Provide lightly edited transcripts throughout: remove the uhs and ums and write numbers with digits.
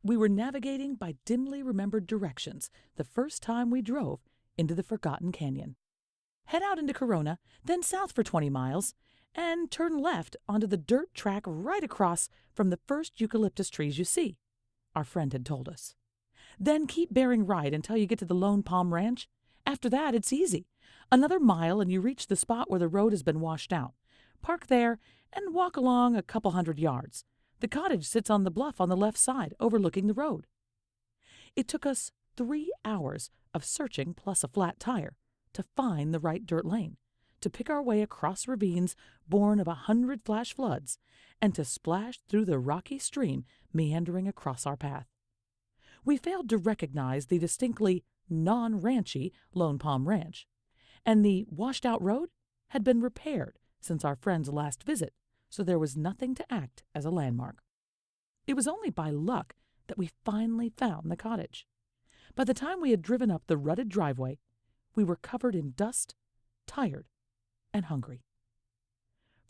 We were navigating by dimly remembered directions the first time we drove into the forgotten canyon. Head out into Corona, then south for 20 miles, and turn left onto the dirt track right across from the first eucalyptus trees you see, our friend had told us. Then keep bearing right until you get to the Lone Palm Ranch. After that, it's easy. Another mile and you reach the spot where the road has been washed out. Park there and walk along a couple 100 yards. The cottage sits on the bluff on the left side, overlooking the road. It took us 3 hours of searching plus a flat tire to find the right dirt lane, to pick our way across ravines born of 100 flash floods, and to splash through the rocky stream meandering across our path. We failed to recognize the distinctly non-ranchy Lone Palm Ranch, and the washed-out road had been repaired since our friend's last visit, so there was nothing to act as a landmark. It was only by luck that we finally found the cottage. By the time we had driven up the rutted driveway, we were covered in dust, tired, and hungry.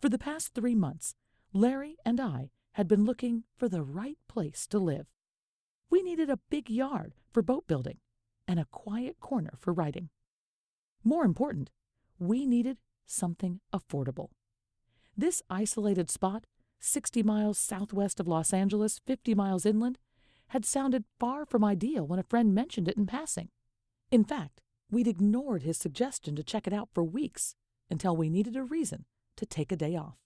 For the past 3 months, Larry and I had been looking for the right place to live. We needed a big yard for boat building and a quiet corner for writing. More important, we needed something affordable. This isolated spot, 60 miles southwest of Los Angeles, 50 miles inland, had sounded far from ideal when a friend mentioned it in passing. In fact, we'd ignored his suggestion to check it out for weeks until we needed a reason to take a day off.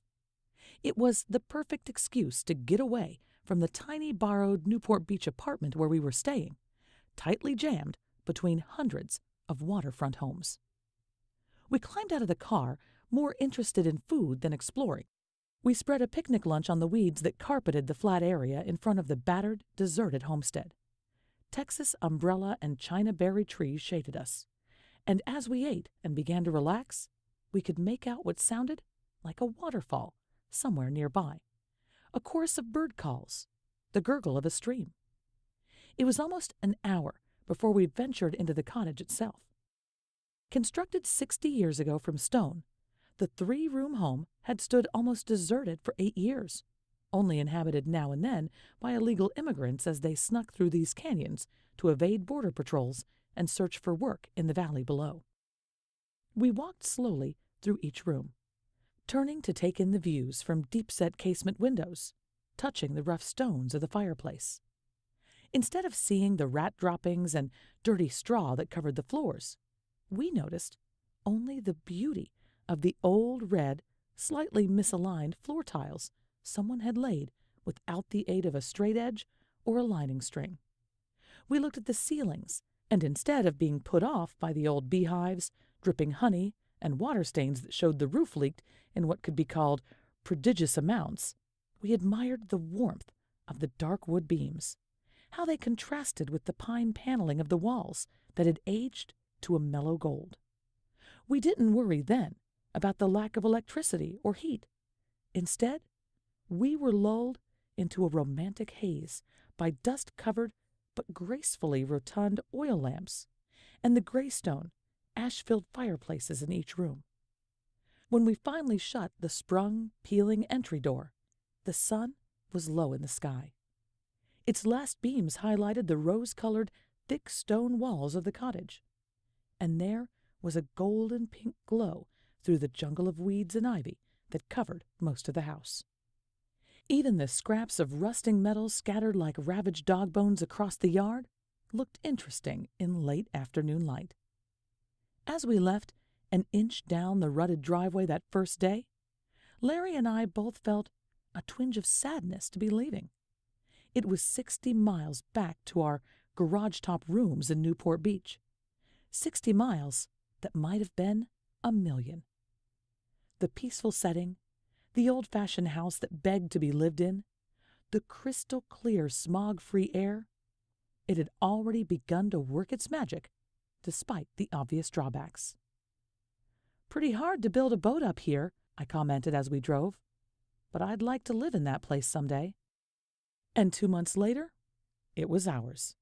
It was the perfect excuse to get away from the tiny borrowed Newport Beach apartment where we were staying, tightly jammed between hundreds of waterfront homes. We climbed out of the car, more interested in food than exploring. We spread a picnic lunch on the weeds that carpeted the flat area in front of the battered, deserted homestead. Texas umbrella and China berry trees shaded us, and as we ate and began to relax, we could make out what sounded like a waterfall somewhere nearby, a chorus of bird calls, the gurgle of a stream. It was almost an hour before we ventured into the cottage itself. Constructed 60 years ago from stone, the 3-room home had stood almost deserted for 8 years, only inhabited now and then by illegal immigrants as they snuck through these canyons to evade border patrols and search for work in the valley below. We walked slowly through each room, turning to take in the views from deep-set casement windows, touching the rough stones of the fireplace. Instead of seeing the rat droppings and dirty straw that covered the floors, we noticed only the beauty of the old red, slightly misaligned floor tiles someone had laid without the aid of a straight edge or a lining string. We looked at the ceilings, and instead of being put off by the old beehives, dripping honey, and water stains that showed the roof leaked in what could be called prodigious amounts, we admired the warmth of the dark wood beams, how they contrasted with the pine paneling of the walls that had aged to a mellow gold. We didn't worry then about the lack of electricity or heat. Instead, we were lulled into a romantic haze by dust-covered but gracefully rotund oil lamps and the gray-stone, ash-filled fireplaces in each room. When we finally shut the sprung, peeling entry door, the sun was low in the sky. Its last beams highlighted the rose-colored, thick stone walls of the cottage, and there was a golden-pink glow through the jungle of weeds and ivy that covered most of the house. Even the scraps of rusting metal scattered like ravaged dog bones across the yard looked interesting in late afternoon light. As we left and inched down the rutted driveway that first day, Larry and I both felt a twinge of sadness to be leaving. It was 60 miles back to our garage-top rooms in Newport Beach. 60 miles that might have been a million. The peaceful setting, the old-fashioned house that begged to be lived in, the crystal-clear smog-free air, it had already begun to work its magic, despite the obvious drawbacks. "Pretty hard to build a boat up here," I commented as we drove, "but I'd like to live in that place someday." And 2 months later, it was ours.